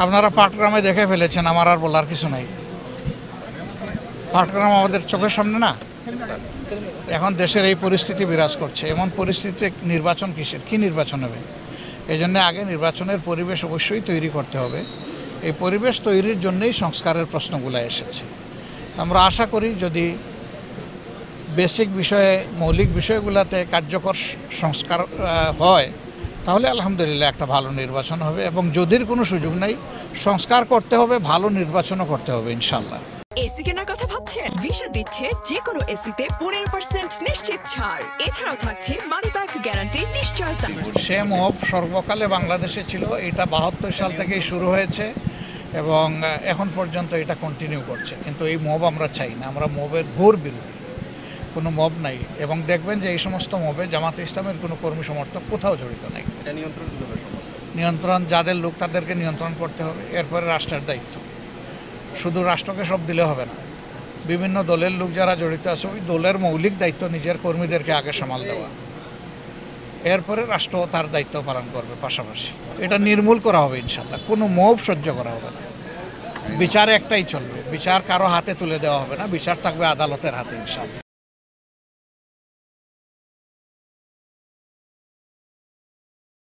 আপনারা পাটগ্রামে দেখে ফেলেছেন, আমার আর বলার কিছু নাই। পাটগ্রাম আমাদের চোখের সামনে না। এখন দেশের এই পরিস্থিতি বিরাজ করছে, এমন পরিস্থিতিতে নির্বাচন কিসের, কি নির্বাচন হবে? এই জন্য আগে নির্বাচনের পরিবেশ অবশ্যই তৈরি করতে হবে। এই পরিবেশ তৈরির জন্যই সংস্কারের প্রশ্নগুলো এসেছে। আমরা আশা করি যদি বেসিক বিষয়ে, মৌলিক বিষয়গুলোতে কার্যকর সংস্কার হয়, তাহলে আলহামদুলিল্লাহ একটা ভালো নির্বাচন হবে। এবং যদির কোনো সুযোগ নাই, সংস্কার করতে হবে, ভালো নির্বাচনও করতে হবে ইনশাল্লাহ। এসি কেনার কথা ভাবছেন? ভিশন দিচ্ছে যে কোনো এসিতে 15% নিশ্চিত ছাড়। এছাড়াও থাকছে মানি ব্যাক গ্যারান্টি নিশ্চয়তা। সে মব সর্বকালে বাংলাদেশে ছিল, এটা 72 সাল থেকেই শুরু হয়েছে এবং এখন পর্যন্ত এটা কন্টিনিউ করছে। কিন্তু এই মব আমরা চাই না, আমরা মবের ঘোর বিরোধী। কোনো মব নাই, এবং দেখবেন যে এই সমস্ত মবে জামাতে ইসলামের কোনো কর্মী সমর্থক কোথাও জড়িত নেই। নিয়ন্ত্রণ যাদের লোক তাদেরকে নিয়ন্ত্রণ করতে হবে, এরপরে রাষ্ট্রের দায়িত্ব। শুধু রাষ্ট্রকে সব দিলে হবে না, বিভিন্ন দলের লোক যারা জড়িত আছে ওই দলের মৌলিক দায়িত্ব নিজের কর্মীদেরকে আগে সামাল দেওয়া, এরপরে রাষ্ট্র তার দায়িত্ব পালন করবে পাশাপাশি। এটা নির্মূল করা হবে ইনশাল্লাহ, কোনো মব সহ্য করা হবে না। বিচার একটাই চলবে, বিচার কারো হাতে তুলে দেওয়া হবে না, বিচার থাকবে আদালতের হাতে ইনশাল্লাহ।